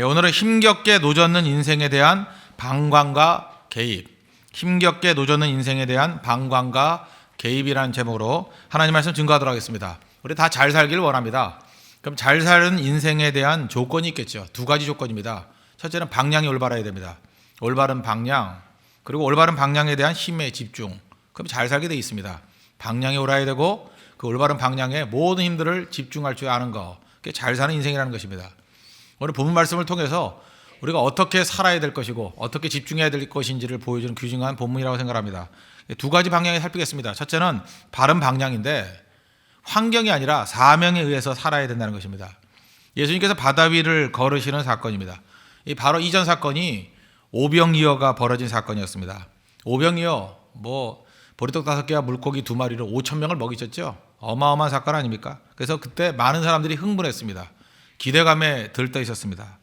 오늘은 힘겹게 노젓는 인생에 대한 방광과 개입. 힘겹게 노젓는 인생에 대한 방광과 개입이라는 제목으로 하나님 말씀 증거하도록 하겠습니다. 우리 다 잘 살기를 원합니다. 그럼 잘 사는 인생에 대한 조건이 있겠죠. 두 가지 조건입니다. 첫째는 방향이 올바라야 됩니다. 올바른 방향, 그리고 올바른 방향에 대한 힘의 집중. 그럼 잘 살게 되어 있습니다. 방향이 옳아야 되고 그 올바른 방향에 모든 힘들을 집중할 줄 아는 거. 그게 잘 사는 인생이라는 것입니다. 오늘 본문 말씀을 통해서 우리가 어떻게 살아야 될 것이고 어떻게 집중해야 될 것인지를 보여주는 귀중한 본문이라고 생각합니다. 두 가지 방향에 살피겠습니다. 첫째는 바른 방향인데 환경이 아니라 사명에 의해서 살아야 된다는 것입니다. 예수님께서 바다 위를 걸으시는 사건입니다. 이 바로 이전 사건이 오병이어가 벌어진 사건이었습니다. 오병이어 보리떡 5개와 물고기 2마리로 5,000명을 먹이셨죠. 어마어마한 사건 아닙니까? 그래서 그때 많은 사람들이 흥분했습니다. 기대감에 들떠 있었습니다.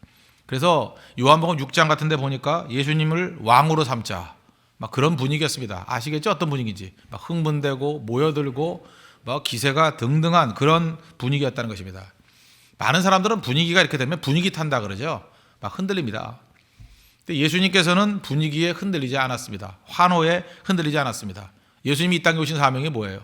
그래서 요한복음 6장 같은 데 보니까 예수님을 왕으로 삼자 막 그런 분위기였습니다. 아시겠죠? 어떤 분위기인지. 막 흥분되고 모여들고 막 기세가 등등한 그런 분위기였다는 것입니다. 많은 사람들은 분위기가 이렇게 되면 분위기 탄다 그러죠. 막 흔들립니다. 근데 예수님께서는 분위기에 흔들리지 않았습니다. 환호에 흔들리지 않았습니다. 예수님이 이 땅에 오신 사명이 뭐예요?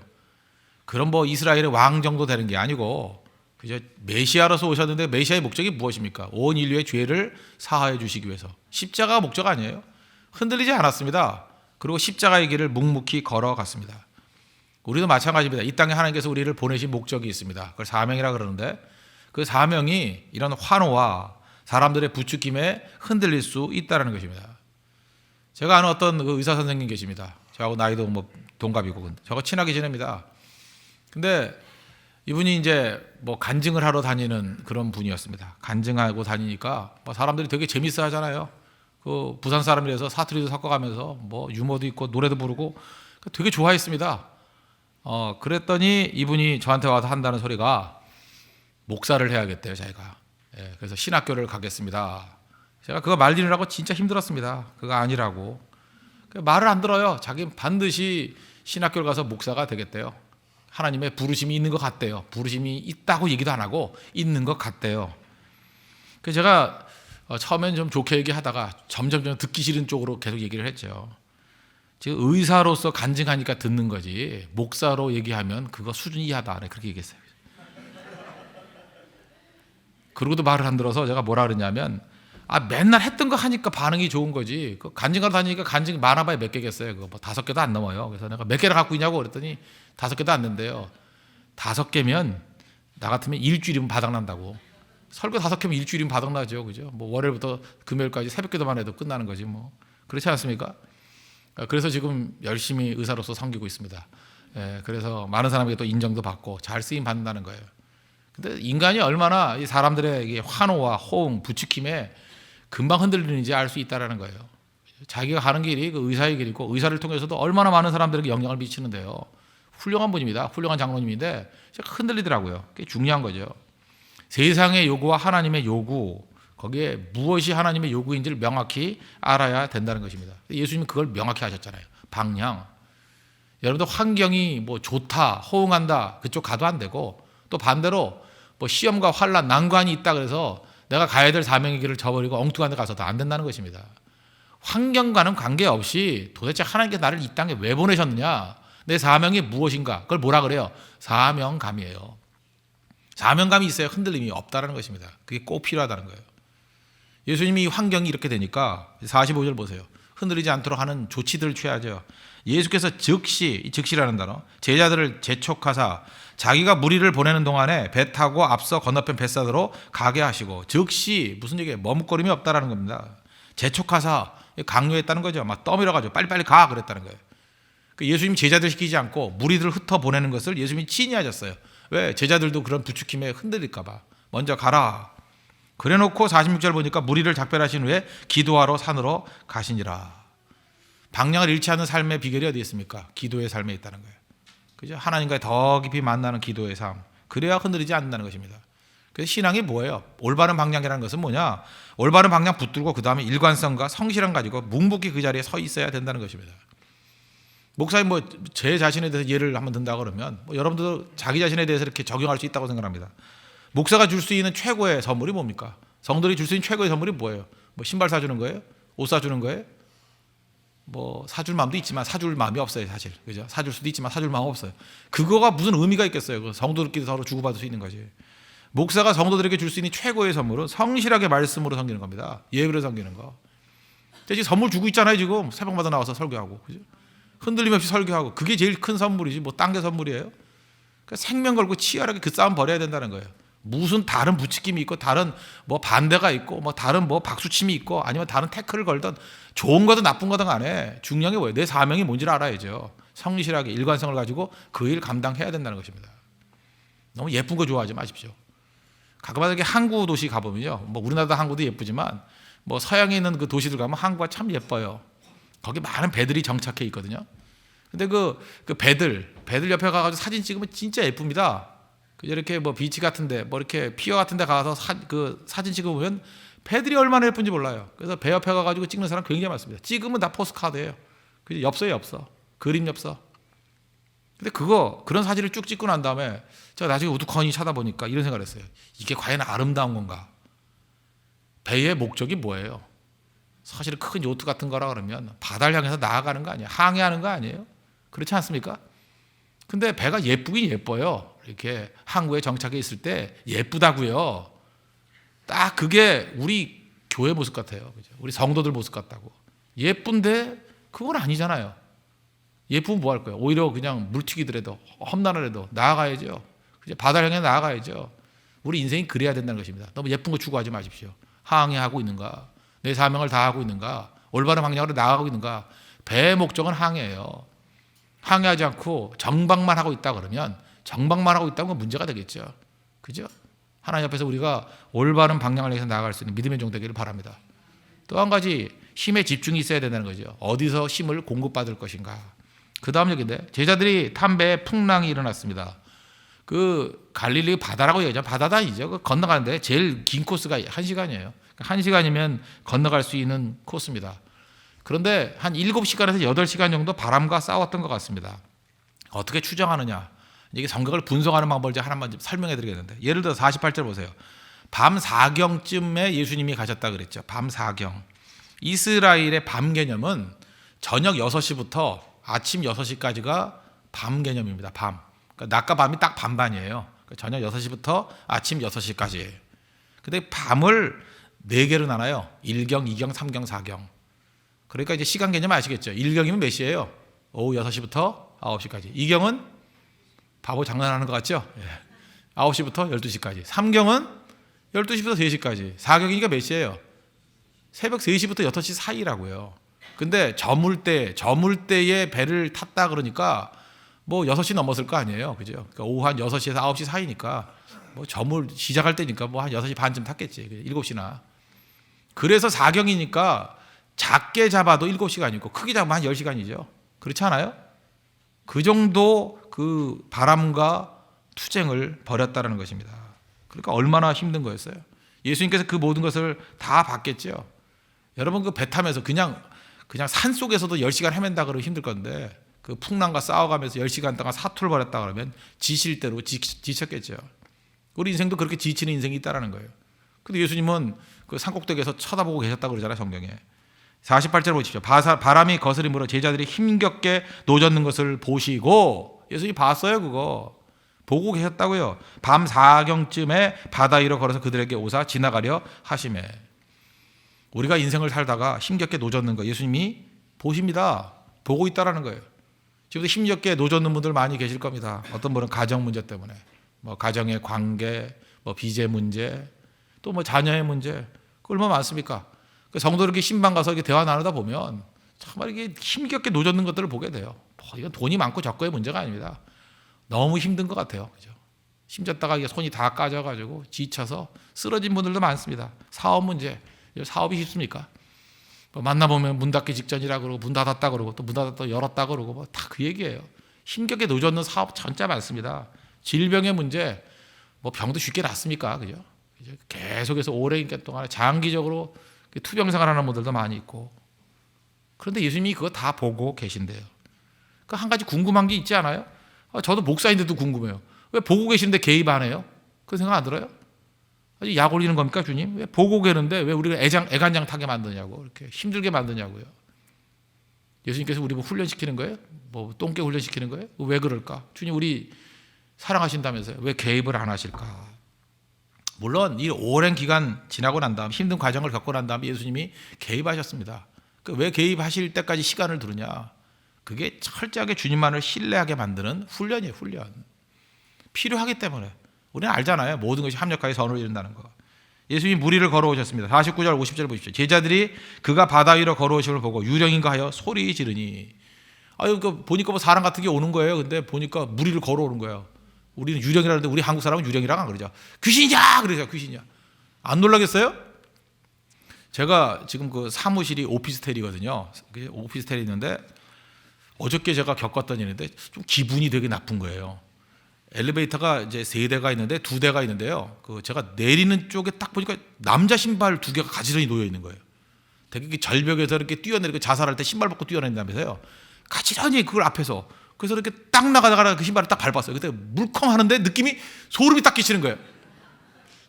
그런 이스라엘의 왕 정도 되는 게 아니고 그저 메시아로서 오셨는데 메시아의 목적이 무엇입니까? 온 인류의 죄를 사하여 주시기 위해서. 십자가가 목적 아니에요? 흔들리지 않았습니다. 그리고 십자가의 길을 묵묵히 걸어갔습니다. 우리도 마찬가지입니다. 이 땅에 하나님께서 우리를 보내신 목적이 있습니다. 그걸 사명이라 그러는데 그 사명이 이런 환호와 사람들의 부추김에 흔들릴 수 있다는 것입니다. 제가 아는 어떤 의사 선생님 계십니다. 저하고 나이도 동갑이고 저하고 친하게 지냅니다. 근데 이분이 이제 간증을 하러 다니는 그런 분이었습니다. 간증하고 다니니까 사람들이 되게 재밌어 하잖아요. 그 부산 사람이라서 사투리도 섞어가면서 유머도 있고 노래도 부르고 되게 좋아했습니다. 그랬더니 이분이 저한테 와서 한다는 소리가 목사를 해야겠대요, 자기가. 예, 그래서 신학교를 가겠습니다. 제가 그거 말리느라고 진짜 힘들었습니다. 그거 아니라고. 말을 안 들어요. 자기는 반드시 신학교를 가서 목사가 되겠대요. 하나님의 부르심이 있는 것 같대요. 부르심이 있다고 얘기도 안 하고 있는 것 같대요. 그래서 제가 처음엔 좀 좋게 얘기하다가 점점 듣기 싫은 쪽으로 계속 얘기를 했죠. 지금 의사로서 간증하니까 듣는 거지 목사로 얘기하면 그거 수준 이하다. 그렇게 얘기했어요. 그러고도 말을 안 들어서 제가 뭐라 그랬냐면 맨날 했던 거 하니까 반응이 좋은 거지. 그 간증하러 다니니까 간증 많아봐야 몇 개겠어요. 그거 5개도 안 넘어요. 그래서 내가 몇 개를 갖고 있냐고 그랬더니 5개도 안 된대요. 5개면 나 같으면 일주일이면 바닥난다고. 설교 5개면 일주일이면 바닥나죠. 그죠? 월요일부터 금요일까지 새벽기도만 해도 끝나는 거지 그렇지 않습니까? 그래서 지금 열심히 의사로서 섬기고 있습니다. 예, 그래서 많은 사람에게 또 인정도 받고 잘 쓰임 받는다는 거예요. 근데 인간이 얼마나 이 사람들의 환호와 호응, 부추김에 금방 흔들리는지 알 수 있다는 거예요. 자기가 가는 길이 그 의사의 길이고 의사를 통해서도 얼마나 많은 사람들에게 영향을 미치는데요. 훌륭한 분입니다. 훌륭한 장로님인데 흔들리더라고요. 그게 중요한 거죠. 세상의 요구와 하나님의 요구, 거기에 무엇이 하나님의 요구인지를 명확히 알아야 된다는 것입니다. 예수님은 그걸 명확히 하셨잖아요. 방향. 여러분들 환경이 좋다, 호응한다 그쪽 가도 안 되고 또 반대로 시험과 환난, 난관이 있다 그래서 내가 가야 될 사명의 길을 저버리고 엉뚱한 데 가서도 안 된다는 것입니다. 환경과는 관계없이 도대체 하나님께서 나를 이 땅에 왜 보내셨느냐, 내 사명이 무엇인가, 그걸 뭐라 그래요? 사명감이에요. 사명감이 있어야 흔들림이 없다는 것입니다. 그게 꼭 필요하다는 거예요. 예수님이 환경이 이렇게 되니까 45절 보세요. 흔들리지 않도록 하는 조치들을 취하죠. 예수께서 즉시라는 단어, 제자들을 재촉하사 자기가 무리를 보내는 동안에 배 타고 앞서 건너편 뱃사도로 가게 하시고, 즉시 무슨 얘기예요? 머뭇거림이 없다라는 겁니다. 재촉하사 강요했다는 거죠. 막 떠밀어가지고 빨리빨리 가 그랬다는 거예요. 예수님이 제자들 시키지 않고 무리들을 흩어 보내는 것을 예수님이 친히 하셨어요. 왜? 제자들도 그런 부추김에 흔들릴까 봐. 먼저 가라. 그래놓고 46절 보니까 무리를 작별하신 후에 기도하러 산으로 가시니라. 방향을 잃지 않는 삶의 비결이 어디 있습니까? 기도의 삶에 있다는 거예요. 그죠? 하나님과 더 깊이 만나는 기도의 삶. 그래야 흔들리지 않는다는 것입니다. 그래서 신앙이 뭐예요? 올바른 방향이라는 것은 뭐냐? 올바른 방향 붙들고 그 다음에 일관성과 성실함 가지고 묵묵히 그 자리에 서 있어야 된다는 것입니다. 목사님 제 자신에 대해서 예를 한번 든다 그러면 여러분들도 자기 자신에 대해서 이렇게 적용할 수 있다고 생각합니다. 목사가 줄 수 있는 최고의 선물이 뭡니까? 성도들이 줄 수 있는 최고의 선물이 뭐예요? 뭐 신발 사주는 거예요? 옷 사주는 거예요? 뭐 사줄 마음도 있지만 사줄 마음이 없어요, 사실. 그죠? 사줄 수도 있지만 사줄 마음 없어요. 그거가 무슨 의미가 있겠어요? 그 성도들끼리 서로 주고받을 수 있는 거지. 목사가 성도들에게 줄 수 있는 최고의 선물은 성실하게 말씀으로 섬기는 겁니다. 예배로 섬기는 거. 지금 선물 주고 있잖아요, 지금. 새벽마다 나와서 설교하고. 그죠? 흔들림 없이 설교하고. 그게 제일 큰 선물이지. 뭐 딴 게 선물이에요? 그러니까 생명 걸고 치열하게 그 싸움 벌여야 된다는 거예요. 무슨 다른 부추김이 있고 다른 뭐 반대가 있고 뭐 다른 뭐 박수침이 있고 아니면 다른 태클을 걸던 좋은 거든 나쁜 거든 간에 중요한 게 뭐예요? 내 사명이 뭔지를 알아야죠. 성실하게 일관성을 가지고 그 일 감당해야 된다는 것입니다. 너무 예쁜 거 좋아하지 마십시오. 가끔가다 항구 도시 가보면요, 뭐 우리나라 항구도 예쁘지만 뭐 서양에 있는 그 도시들 가면 항구가 참 예뻐요. 거기 많은 배들이 정착해 있거든요. 근데 그 배들 옆에 가가지고 사진 찍으면 진짜 예쁩니다. 이렇게 뭐 비치 같은데 뭐 이렇게 피어 같은데 가서 사진 찍어보면 배들이 얼마나 예쁜지 몰라요. 그래서 배 옆에 가가지고 찍는 사람 굉장히 많습니다. 찍으면 다 포스카드예요. 그죠? 엽서예요, 엽서. 그림 엽서. 근데 그런 사진을 쭉 찍고 난 다음에 제가 나중에 우두커니 쳐다보니까 이런 생각을 했어요. 이게 과연 아름다운 건가? 배의 목적이 뭐예요? 사실 큰 요트 같은 거라 그러면 바다를 향해서 나아가는 거 아니에요? 항해하는 거 아니에요? 그렇지 않습니까? 근데 배가 예쁘긴 예뻐요. 이렇게 항구에 정착해 있을 때 예쁘다고요. 딱 그게 우리 교회 모습 같아요. 그죠? 우리 성도들 모습 같다고. 예쁜데 그건 아니잖아요. 예쁘면 뭐 할 거예요? 오히려 그냥 물튀기더라도 험난하더라도 나아가야죠. 그죠? 바다를 향해 나아가야죠. 우리 인생이 그래야 된다는 것입니다. 너무 예쁜 거 추구하지 마십시오. 항해하고 있는가? 내 사명을 다하고 있는가? 올바른 방향으로 나아가고 있는가? 배의 목적은 항해예요. 항해하지 않고 정박만 하고 있다 그러면 정박만 하고 있다는 건 문제가 되겠죠. 그죠? 하나님 앞에서 우리가 올바른 방향을 향해서 나아갈 수 있는 믿음의 종 되기를 바랍니다. 또 한 가지 힘에 집중이 있어야 된다는 거죠. 어디서 힘을 공급받을 것인가. 그 다음 얘기인데 제자들이 탄 배에 풍랑이 일어났습니다. 그 갈릴리 바다라고 얘기하죠. 바다도 아니죠. 그 건너가는데 제일 긴 코스가 1시간이에요. 1시간이면 건너갈 수 있는 코스입니다. 그런데 한 7시간에서 8시간 정도 바람과 싸웠던 것 같습니다. 어떻게 추정하느냐. 이게 성경을 분석하는 방법을 이제 하나만 좀 설명해 드리겠는데 예를 들어 48절 보세요. 밤 4경쯤에 예수님이 가셨다 그랬죠. 밤 4경. 이스라엘의 밤 개념은 저녁 6시부터 아침 6시까지가 밤 개념입니다. 밤. 그러니까 낮과 밤이 딱 반반이에요. 그러니까 저녁 6시부터 아침 6시까지예요. 근데 밤을 4개로 나눠요. 1경, 2경, 3경, 4경. 그러니까 이제 시간 개념 아시겠죠? 1경이면 몇 시예요? 오후 6시부터 9시까지. 2경은 바보 장난하는 것 같죠? 9시부터 12시까지. 3경은 12시부터 3시까지. 4경이니까 몇 시예요? 새벽 3시부터 6시 사이라고요. 근데 저물 때에 배를 탔다 그러니까 뭐 6시 넘었을 거 아니에요. 그죠? 그러니까 오후 한 6시에서 9시 사이니까 뭐 저물 시작할 때니까 뭐 한 6시 반쯤 탔겠지. 7시나. 그래서 4경이니까 작게 잡아도 7시간이고 크게 잡으면 한 10시간이죠. 그렇지 않아요? 그 정도 그 바람과 투쟁을 벌였다는 것입니다. 그러니까 얼마나 힘든 거였어요. 예수님께서 그 모든 것을 다 봤겠죠. 여러분 그 배 타면서 그냥 산 속에서도 10시간 헤맨다 그러면 힘들 건데 그 풍랑과 싸워가면서 10시간 동안 사투를 벌였다 그러면 지칠 대로 지쳤겠죠. 우리 인생도 그렇게 지치는 인생이 있다는 거예요. 근데 예수님은 그 산꼭대기에서 쳐다보고 계셨다고 그러잖아요, 성경에. 48절 보십시오. 바람이 거스림으로 제자들이 힘겹게 노젓는 것을 보시고 예수님이 봤어요, 그거. 보고 계셨다고요. 밤 4경쯤에 바다 위로 걸어서 그들에게 오사 지나가려 하시매. 우리가 인생을 살다가 힘겹게 노젓는 거 예수님이 보십니다. 보고 있다라는 거예요. 지금도 힘겹게 노젓는 분들 많이 계실 겁니다. 어떤 분은 가정 문제 때문에, 뭐 가정의 관계, 뭐 비제 문제, 또 뭐 자녀의 문제, 그 얼마나 많습니까? 성도 이렇게 신방 가서 이렇게 대화 나누다 보면 정말 이게 힘겹게 노젓는 것들을 보게 돼요. 이건 돈이 많고 적고의 문제가 아닙니다. 너무 힘든 것 같아요. 그죠? 힘줬다가 이게 손이 다 까져가지고 지쳐서 쓰러진 분들도 많습니다. 사업 문제, 사업이 쉽습니까? 뭐 만나보면 문 닫기 직전이라 그러고 문 닫았다 그러고 또 문 닫았다 열었다 그러고 뭐 다 그 얘기예요. 힘겹게 노젓는 사업 진짜 많습니다. 질병의 문제, 뭐 병도 쉽게 낫습니까? 그죠? 계속해서 오랜 기간 동안 장기적으로 투병 생활하는 분들도 많이 있고. 그런데 예수님이 그거 다 보고 계신대요. 그 한 가지 궁금한 게 있지 않아요? 저도 목사인데도 궁금해요. 왜 보고 계시는데 개입 안 해요? 그 생각 안 들어요? 아주 약 올리는 겁니까 주님? 왜 보고 계는데 왜 우리가 애간장 타게 만드냐고, 이렇게 힘들게 만드냐고요. 예수님께서 우리 뭐 훈련시키는 거예요? 뭐 똥개 훈련시키는 거예요? 왜 그럴까? 주님 우리 사랑하신다면서요. 왜 개입을 안 하실까? 물론 이 오랜 기간 지나고 난 다음, 힘든 과정을 겪고 난 다음에 예수님이 개입하셨습니다. 왜 개입하실 때까지 시간을 두느냐? 그게 철저하게 주님만을 신뢰하게 만드는 훈련이에요. 훈련. 필요하기 때문에. 우리는 알잖아요. 모든 것이 합력하여 선을 이룬다는 거. 예수님이 무리를 걸어오셨습니다. 49절 50절 보십시오. 제자들이 그가 바다 위로 걸어오심을 보고 유령인가 하여 소리 지르니. 보니까 뭐 사람 같은 게 오는 거예요. 근데 보니까 무리를 걸어오는 거예요. 우리는 유령이라는데 우리 한국 사람은 유령이라고 안 그러죠. 귀신이야! 그러죠. 귀신이야. 안 놀라겠어요? 제가 지금 그 사무실이 오피스텔이거든요. 오피스텔이 있는데 어저께 제가 겪었던 일인데 좀 기분이 되게 나쁜 거예요. 엘리베이터가 이제 3대가 있는데 2대가 있는데요. 제가 내리는 쪽에 딱 보니까 남자 신발 2개가 가지런히 놓여 있는 거예요. 되게 절벽에서 이렇게 뛰어내리고 자살할 때 신발 벗고 뛰어낸다면서요. 가지런히 그걸 앞에서. 그래서 이렇게 딱 나가다가 그 신발을 딱 밟았어요. 그때 물컹 하는데 느낌이 소름이 딱 끼치는 거예요.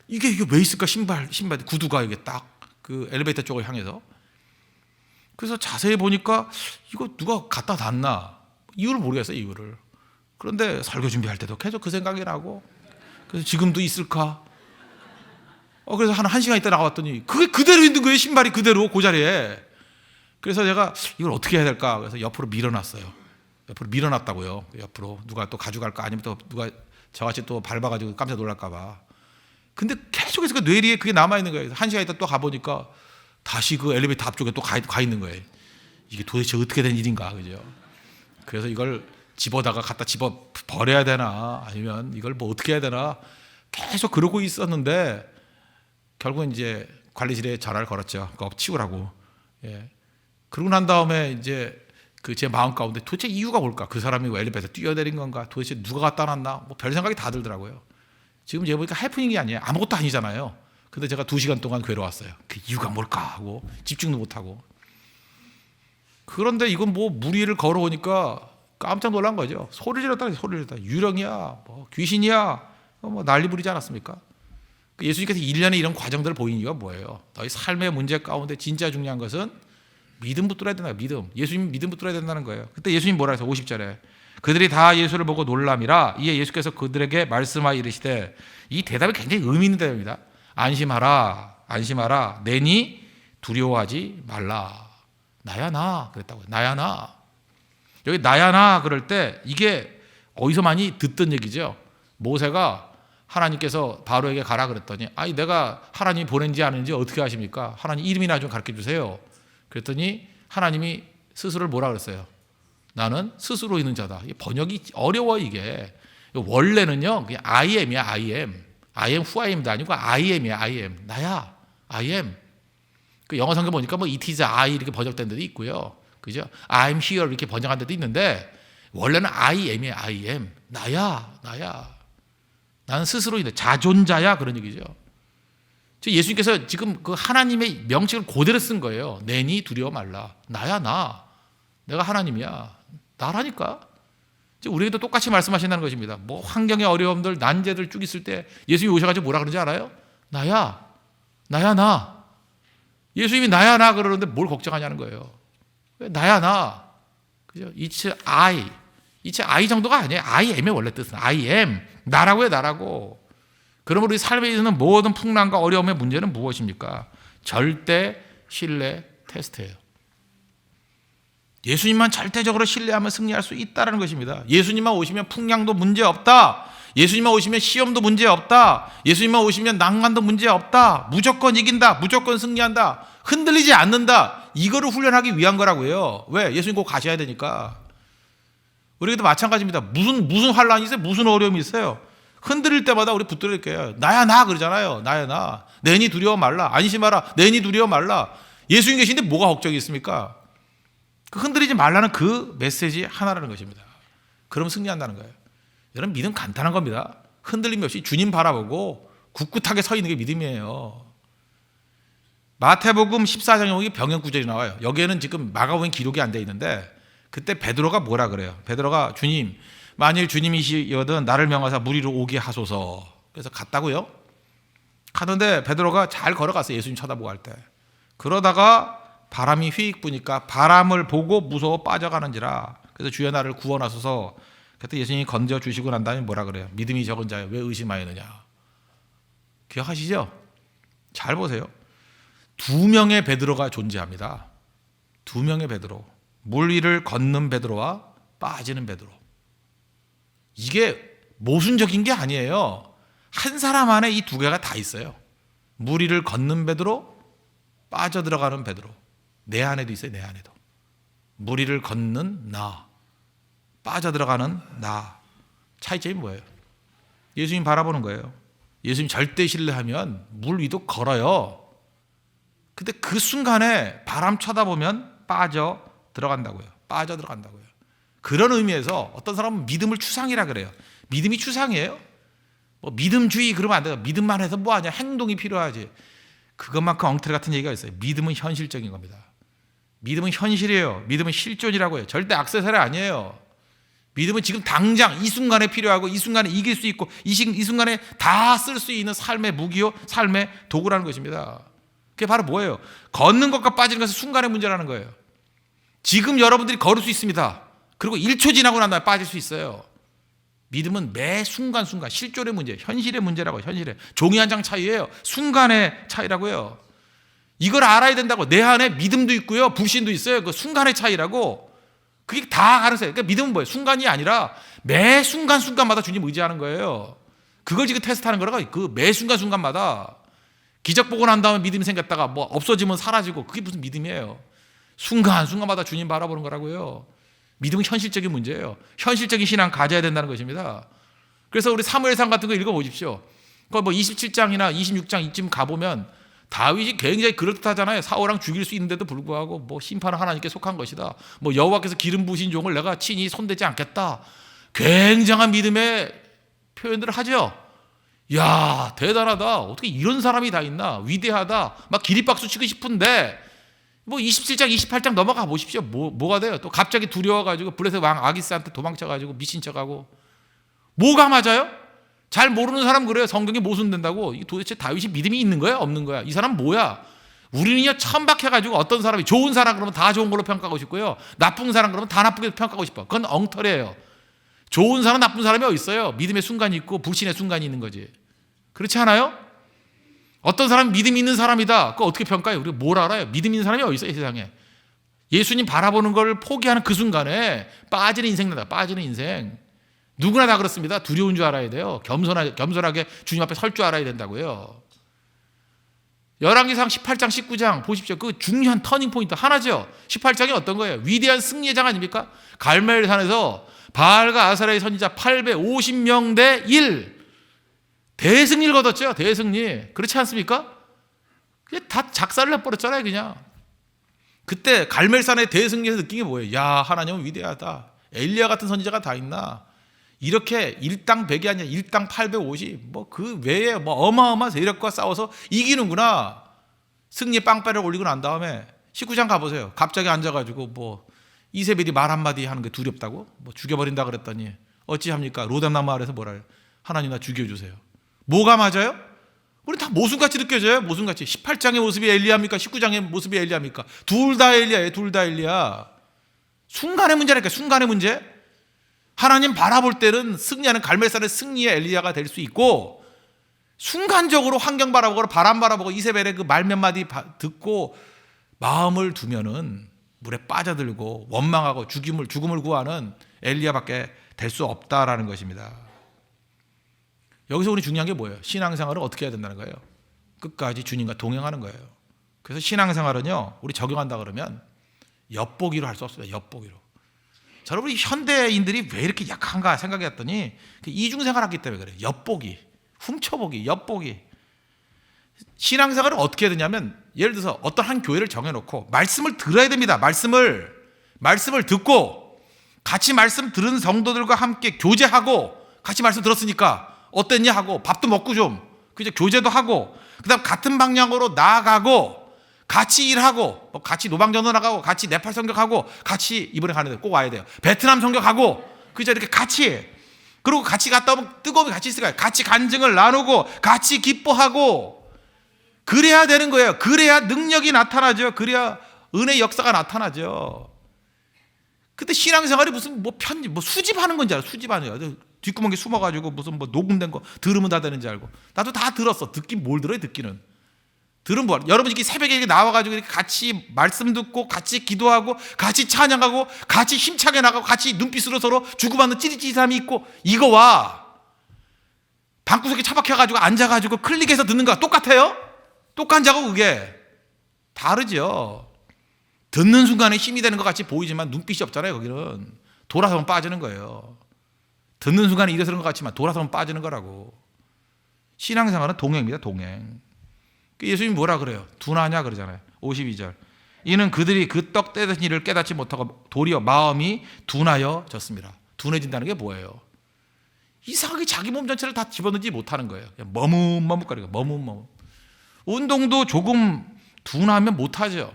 이게 왜 있을까? 신발 구두가 이게 딱 그 엘리베이터 쪽을 향해서. 그래서 자세히 보니까 이거 누가 갖다 놨나? 이유를 모르겠어요. 이유를. 그런데 설교 준비할 때도 계속 그 생각이 나고, 그래서 지금도 있을까? 그래서 한 1시간 있다 나왔더니 그게 그대로 있는 거예요. 신발이 그대로 그 자리에. 그래서 제가 이걸 어떻게 해야 될까? 그래서 옆으로 밀어놨어요. 옆으로 밀어놨다고요. 옆으로 누가 또 가져갈까? 아니면 또 누가 저같이 또 밟아가지고 깜짝 놀랄까 봐. 근데 계속해서 그 뇌리에 그게 남아있는 거예요. 1시간 있다 또 가보니까 다시 그 엘리베이터 앞쪽에 또 가 있는 거예요. 이게 도대체 어떻게 된 일인가, 그죠? 그래서 이걸 집어다가 갖다 집어 버려야 되나, 아니면 이걸 뭐 어떻게 해야 되나 계속 그러고 있었는데, 결국은 이제 관리실에 전화를 걸었죠. 그거 치우라고. 예. 그러고 난 다음에 이제 그 제 마음 가운데 도대체 이유가 뭘까? 그 사람이 왜 엘리베이터 뛰어내린 건가? 도대체 누가 갖다 놨나? 뭐 별 생각이 다 들더라고요. 지금 제가 보니까 해프닝이 아니에요. 아무것도 아니잖아요. 근데 제가 2시간 동안 괴로웠어요. 그 이유가 뭘까 하고 집중도 못하고. 그런데 이건 뭐 무리를 걸어오니까 깜짝 놀란 거죠. 소리를 질렀다. 유령이야, 뭐 귀신이야, 뭐 난리 부리지 않았습니까? 예수님께서 1년에 이런 과정들을 보인 이유가 뭐예요? 너희 삶의 문제 가운데 진짜 중요한 것은 믿음 붙들어야 된다. 믿음. 예수님 믿음 붙들어야 된다는 거예요. 그때 예수님 뭐라 해서 50절에 그들이 다 예수를 보고 놀람이라. 이에 예수께서 그들에게 말씀하여 이르시되, 이 대답이 굉장히 의미 있는 대답입니다. 안심하라. 내니 두려워하지 말라. 나야 나 그랬다고요. 나야 나. 여기 나야 나 그럴 때 이게 어디서 많이 듣던 얘기죠. 모세가 하나님께서 바로에게 가라 그랬더니, 아니 내가 하나님이 보낸지 아닌지 어떻게 아십니까? 하나님 이름이나 좀 가르쳐 주세요. 그랬더니 하나님이 스스로를 뭐라 그랬어요? 나는 스스로 있는 자다. 번역이 어려워. 이게 원래는요 그냥 I am이야. I am who I am도 아니고 I am이야. I am. 나야. I am. 그 영어 성경 보니까 뭐 it is I 이렇게 번역된 데도 있고요. 그죠? I'm here 이렇게 번역한 데도 있는데, 원래는 I am이야. I am. 나야. 나는 스스로 있는 자존자야, 그런 얘기죠. 예수님께서 지금 그 하나님의 명칭을 그대로 쓴 거예요. 내니 두려워 말라. 나야 나. 내가 하나님이야. 나라니까. 우리에게도 똑같이 말씀하신다는 것입니다. 뭐 환경의 어려움들, 난제들 쭉 있을 때 예수님이 오셔가지고 뭐라 그러는지 알아요? 나야 나. 예수님이 나야 나 그러는데 뭘 걱정하냐는 거예요. 나야 나. 그죠? It's I 정도가 아니에요. I am의 원래 뜻은 I am. 나라고요, 나라고. 그러면 우리 삶에 있는 모든 풍랑과 어려움의 문제는 무엇입니까? 절대 신뢰 테스트예요. 예수님만 절대적으로 신뢰하면 승리할 수 있다는 것입니다. 예수님만 오시면 풍랑도 문제 없다. 예수님만 오시면 시험도 문제 없다. 예수님만 오시면 낭만도 문제 없다. 무조건 이긴다. 무조건 승리한다. 흔들리지 않는다. 이거를 훈련하기 위한 거라고요. 왜? 예수님 꼭 가셔야 되니까. 우리도 마찬가지입니다. 무슨 환란이 있어요? 무슨 어려움이 있어요? 흔들릴 때마다 우리 붙들릴게요. 나야 나 그러잖아요. 나야 나. 내니 두려워 말라. 안심하라. 내니 두려워 말라. 예수님 계신데 뭐가 걱정이 있습니까? 그 흔들리지 말라는 그 메시지 하나라는 것입니다. 그럼 승리한다는 거예요. 여러분 믿음 간단한 겁니다. 흔들림 없이 주님 바라보고 굳굳하게 서 있는 게 믿음이에요. 마태복음 14장에 보면 병행 구절이 나와요. 여기에는 지금 마가복음 기록이 안 돼 있는데, 그때 베드로가 뭐라 그래요? 베드로가 주님, 만일 주님이시여든 나를 명하사 무리로 오게 하소서. 그래서 갔다고요. 가는데 베드로가 잘 걸어갔어요. 예수님 쳐다보고 할 때. 그러다가 바람이 휘익 부니까 바람을 보고 무서워 빠져가는지라. 그래서 주여 나를 구원하소서. 그때 예수님이 건져 주시고 난 다음에 뭐라 그래요? 믿음이 적은 자여 왜 의심하였느냐. 기억하시죠? 잘 보세요. 두 명의 베드로가 존재합니다. 두 명의 베드로. 물 위를 걷는 베드로와 빠지는 베드로. 이게 모순적인 게 아니에요. 한 사람 안에 이 두 개가 다 있어요. 물 위를 걷는 베드로, 빠져들어가는 베드로. 내 안에도 있어요. 내 안에도. 물 위를 걷는 나, 빠져들어가는 나. 차이점이 뭐예요? 예수님 바라보는 거예요. 예수님 절대 신뢰하면 물 위도 걸어요. 근데 그 순간에 바람 쳐다보면 빠져 들어간다고요. 빠져 들어간다고요. 그런 의미에서 어떤 사람은 믿음을 추상이라 그래요. 믿음이 추상이에요? 뭐 믿음주의 그러면 안 돼요. 믿음만 해서 뭐하냐. 행동이 필요하지. 그것만큼 엉터리 같은 얘기가 있어요. 믿음은 현실적인 겁니다. 믿음은 현실이에요. 믿음은 실존이라고 해요. 절대 액세서리 아니에요. 믿음은 지금 당장 이 순간에 필요하고 이 순간에 이길 수 있고 이 순간에 다 쓸 수 있는 삶의 무기요, 삶의 도구라는 것입니다. 그게 바로 뭐예요? 걷는 것과 빠지는 것은 순간의 문제라는 거예요. 지금 여러분들이 걸을 수 있습니다. 그리고 1초 지나고 난 다음에 빠질 수 있어요. 믿음은 매 순간순간 실존의 문제, 현실의 문제라고 해요. 현실의 종이 한 장 차이예요. 순간의 차이라고요. 이걸 알아야 된다고. 내 안에 믿음도 있고요, 불신도 있어요. 그 순간의 차이라고. 그게 다 가능해요. 그러니까 믿음은 뭐예요? 순간이 아니라 매 순간순간마다 주님 의지하는 거예요. 그걸 지금 테스트하는 거라고. 그 매 순간순간마다 기적 보고 난 다음에 믿음이 생겼다가 뭐 없어지면 사라지고 그게 무슨 믿음이에요? 순간순간마다 주님 바라보는 거라고요. 믿음은 현실적인 문제예요. 현실적인 신앙 가져야 된다는 것입니다. 그래서 우리 사무엘상 같은 거 읽어보십시오. 뭐 27장이나 26장 이쯤 가보면 다윗이 굉장히 그럴듯하잖아요. 사울왕 죽일 수 있는데도 불구하고 뭐 심판은 하나님께 속한 것이다. 뭐 여호와께서 기름 부으신 종을 내가 친히 손대지 않겠다. 굉장한 믿음의 표현들을 하죠. 야, 대단하다. 어떻게 이런 사람이 다 있나? 위대하다. 막 기립박수 치고 싶은데 뭐 27장, 28장 넘어가 보십시오. 뭐가 돼요? 또 갑자기 두려워가지고 블레셋 왕 아기스한테 도망쳐가지고 미친 척하고. 뭐가 맞아요? 잘 모르는 사람 그래요. 성경이 모순된다고. 도대체 다윗이 믿음이 있는 거야? 없는 거야? 이 사람 뭐야? 우리는요 천박해가지고 어떤 사람이 좋은 사람 그러면 다 좋은 걸로 평가하고 싶고요. 나쁜 사람 그러면 다 나쁘게 평가하고 싶어. 그건 엉터리예요. 좋은 사람 나쁜 사람이 어디 있어요? 믿음의 순간이 있고 불신의 순간이 있는 거지. 그렇지 않아요? 어떤 사람이 믿음이 있는 사람이다. 그거 어떻게 평가해요? 우리가 뭘 알아요? 믿음 있는 사람이 어디 있어요? 이 세상에. 예수님 바라보는 걸 포기하는 그 순간에 빠지는 인생 나다. 빠지는 인생. 누구나 다 그렇습니다. 두려운 줄 알아야 돼요. 겸손하게 주님 앞에 설 줄 알아야 된다고요. 열왕기상 18장 19장 보십시오. 그 중요한 터닝 포인트 하나죠. 18장이 어떤 거예요? 위대한 승리의 장 아닙니까? 갈멜산에서 바알과 아사라의 선지자 850명 대 1 대승리를 거뒀죠. 대승리. 그렇지 않습니까? 그게 다 작사를 해버렸잖아요. 그냥. 그때 갈멜산의 대승리에서 느낀 게 뭐예요? 야, 하나님은 위대하다. 엘리야 같은 선지자가 다 있나? 이렇게 일당 100이 아니라 일당 850, 뭐 그 외에 뭐 어마어마한 세력과 싸워서 이기는구나. 승리의 빵배를 올리고 난 다음에 19장 가보세요. 갑자기 앉아가지고 뭐 이세벨이 말 한마디 하는 게 두렵다고? 뭐 죽여버린다 그랬더니 어찌합니까? 로담나무 아래서 뭐라 해요? 하나님 나 죽여주세요. 뭐가 맞아요? 우리 다 모순같이 느껴져요. 모순같이. 18장의 모습이 엘리야입니까? 19장의 모습이 엘리야입니까? 둘 다 엘리야예요. 둘 다 엘리야. 순간의 문제라니까. 순간의 문제. 하나님 바라볼 때는 승리하는 갈멜산의 승리의 엘리야가 될 수 있고 순간적으로 환경 바라보고 바람 바라보고 이세벨의 그 말 몇 마디 듣고 마음을 두면은 물에 빠져들고 원망하고 죽음을 구하는 엘리야밖에 될 수 없다라는 것입니다. 여기서 우리 중요한 게 뭐예요? 신앙생활을 어떻게 해야 된다는 거예요? 끝까지 주님과 동행하는 거예요. 그래서 신앙생활은요, 우리 적용한다 그러면 엿보기로 할 수 없습니다. 엿보기로. 자, 여러분, 현대인들이 왜 이렇게 약한가 생각했더니 이중생활 하기 때문에 그래요. 엿보기, 훔쳐보기, 엿보기. 신앙생활을 어떻게 해야 되냐면 예를 들어서 어떤 한 교회를 정해놓고 말씀을 들어야 됩니다. 말씀을 듣고 같이 말씀 들은 성도들과 함께 교제하고 같이 말씀 들었으니까 어땠냐 하고 밥도 먹고 좀 그죠 교제도 하고 그다음 같은 방향으로 나아가고 같이 일하고 같이 노방전도 나가고 같이 네팔 선교하고 같이 이번에 가는데 꼭 와야 돼요. 베트남 선교하고 그죠 이렇게 같이 그리고 같이 갔다 오면 뜨거움이 같이 있을 거예요. 같이 간증을 나누고 같이 기뻐하고 그래야 되는 거예요. 그래야 능력이 나타나죠. 그래야 은혜의 역사가 나타나죠. 근데 신앙생활이 무슨 뭐 수집하는 건지 알아. 수집하는 거. 뒷구멍에 숨어가지고 무슨 뭐 녹음된 거 들으면 다 되는지 알고. 나도 다 들었어. 듣긴 뭘 들어요, 듣기는. 들은 뭐 여러분 이렇게 새벽에 이렇게 나와가지고 이렇게 같이 말씀 듣고 같이 기도하고 같이 찬양하고 같이 힘차게 나가고 같이 눈빛으로 서로 주고받는 찌릿찌릿함이 있고 이거와 방구석에 처박혀가지고 앉아가지고 클릭해서 듣는 거랑 똑같아요? 똑같냐고 그게. 다르죠. 듣는 순간에 힘이 되는 것 같이 보이지만 눈빛이 없잖아요. 거기는 돌아서면 빠지는 거예요. 듣는 순간에 일어서는 것 같지만 돌아서면 빠지는 거라고. 신앙생활은 동행입니다. 동행. 예수님이 뭐라 그래요? 둔하냐 그러잖아요. 52절. 이는 그들이 그 떡 떼던 일을 깨닫지 못하고 도리어 마음이 둔하여졌습니다. 둔해진다는 게 뭐예요? 이상하게 자기 몸 전체를 다 집어넣지 못하는 거예요. 머뭇머뭇거리고 머뭇머뭇. 운동도 조금 둔하면 못하죠.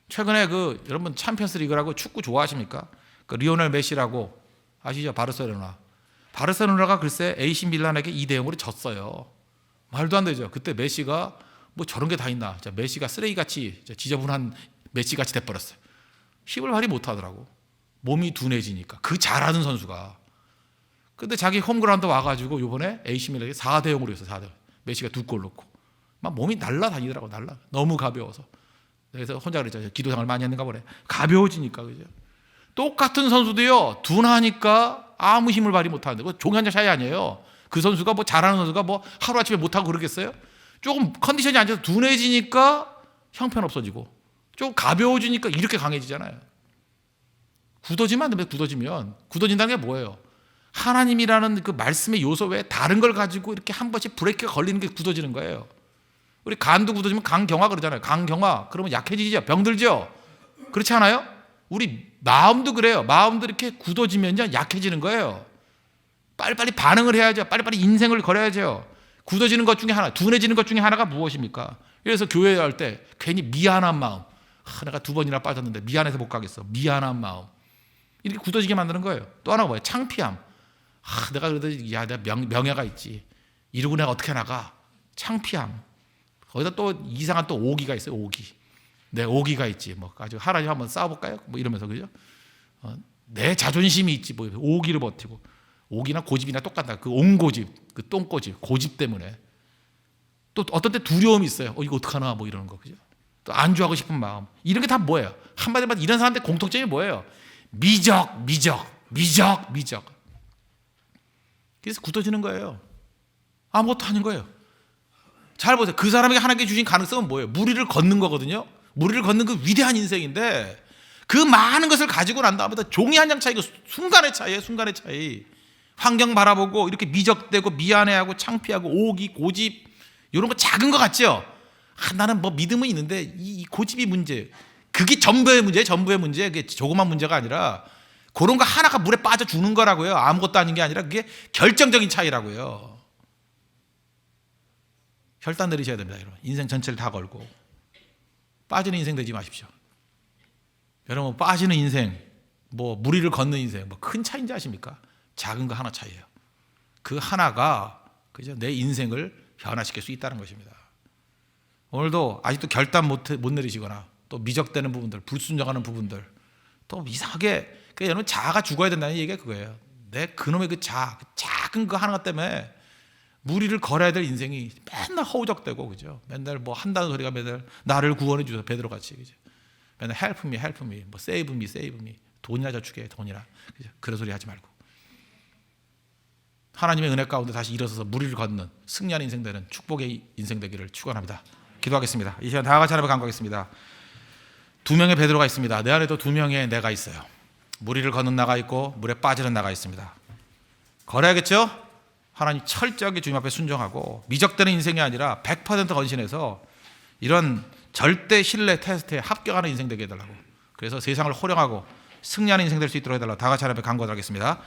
최근에 여러분 챔피언스 리그라고 축구 좋아하십니까? 리오넬 메시라고 아시죠? 바르셀로나가 글쎄 AC 밀란에게 2대0으로 졌어요. 말도 안 되죠. 그때 메시가 뭐 저런 게 다 있나? 메시가 쓰레기같이 지저분한 메시같이 돼버렸어요. 힘을 발휘 못하더라고. 몸이 둔해지니까. 그 잘하는 선수가. 근데 자기 홈그라운드 와가지고 이번에 AC 밀란에게 4대0으로 했어요. 4대0. 메시가 2골 넣고. 막 몸이 날라다니더라고. 너무 가벼워서. 그래서 혼자 그랬죠. 기도생활 많이 했는가 보네. 가벼워지니까. 그죠? 똑같은 선수도요. 둔하니까 아무 힘을 발휘 못하는데. 종이 한 장 차이 아니에요. 그 선수가 뭐 잘하는 선수가 뭐 하루아침에 못하고 그러겠어요? 조금 컨디션이 안 좋아서 둔해지니까 형편없어지고 조금 가벼워지니까 이렇게 강해지잖아요. 굳어지면 안 됩니다. 굳어진다는 게 뭐예요? 하나님이라는 그 말씀의 요소 외에 다른 걸 가지고 이렇게 한 번씩 브레이크가 걸리는 게 굳어지는 거예요. 우리 간도 굳어지면 강경화 그러잖아요. 강경화 그러면 약해지죠. 병들죠. 그렇지 않아요? 우리 마음도 그래요. 마음도 이렇게 굳어지면 약해지는 거예요. 빨리빨리 반응을 해야죠. 빨리빨리 인생을 걸어야죠. 굳어지는 것 중에 하나, 둔해지는 것 중에 하나가 무엇입니까? 그래서 교회 할 때 괜히 미안한 마음. 내가 2번이나 빠졌는데 미안해서 못 가겠어. 미안한 마음. 이렇게 굳어지게 만드는 거예요. 또 하나가 뭐예요? 창피함. 내가 그래도 내가 명예가 있지. 이러고 내가 어떻게 나가? 창피함. 거기다 또 이상한 또 오기가 있어요. 오기. 내 오기가 있지. 뭐 아주 하나님 한번 싸워볼까요? 뭐 이러면서 그죠? 내 자존심이 있지. 뭐 오기를 버티고. 오기나 고집이나 똑같다. 그 옹고집, 그 똥고집, 고집 때문에. 또 어떤 때 두려움이 있어요. 이거 어떡하나 뭐 이러는 거. 그죠? 또 안주하고 싶은 마음. 이런 게 다 뭐예요? 한마디로 말해 이런 사람들 공통점이 뭐예요? 미적. 그래서 굳어지는 거예요. 아무것도 아닌 거예요. 잘 보세요. 그 사람에게 하나님께 주신 가능성은 뭐예요? 무리를 걷는 거거든요. 무리를 걷는 그 위대한 인생인데 그 많은 것을 가지고 난 다음에 종이 한 장 차이고 순간의 차이예요. 순간의 차이. 환경 바라보고 이렇게 미적대고 미안해하고 창피하고 오기 고집 이런 거 작은 거 같죠? 나는 뭐 믿음은 있는데 이 고집이 문제. 그게 전부의 문제예요. 전부의 문제. 그게 조그만 문제가 아니라 그런 거 하나가 물에 빠져 죽는 거라고요. 아무것도 아닌 게 아니라 그게 결정적인 차이라고요. 혈단 내리셔야 됩니다. 여러분. 인생 전체를 다 걸고 빠지는 인생 되지 마십시오. 여러분 빠지는 인생, 뭐 무리를 걷는 인생, 뭐 큰 차이인지 아십니까? 작은 거 하나 차이예요. 그 하나가 그죠? 내 인생을 변화시킬 수 있다는 것입니다. 오늘도 아직도 결단 못 내리시거나 또 미적대는 부분들, 불순종하는 부분들, 또 이상하게 여러분 자아가 죽어야 된다는 얘기가 그거예요. 내 그놈의 그 작은 거 하나 때문에 무리를 걸어야 될 인생이 맨날 허우적대고 그죠? 맨날 뭐 한다는 소리가 맨날 나를 구원해 주셔서 베드로 같이 그죠? 맨날 help me, 뭐 save me, 돈이나 저축해 돈이나 그죠? 그런 소리 하지 말고 하나님의 은혜 가운데 다시 일어서서 무리를 걷는 승리하는 인생 되는 축복의 인생 되기를 축원합니다. 기도하겠습니다. 이 시간 다 같이 하나님 간구하겠습니다. 2명의 베드로가 있습니다. 내 안에도 2명의 내가 있어요. 무리를 걷는 나가 있고 물에 빠지는 나가 있습니다. 걸어야겠죠? 하나님 철저하게 주님 앞에 순종하고 미적되는 인생이 아니라 100% 건신해서 이런 절대 신뢰 테스트에 합격하는 인생 되게 해달라고. 그래서 세상을 호령하고 승리하는 인생 될 수 있도록 해달라고 다 같이 하나님 앞에 간구하겠습니다.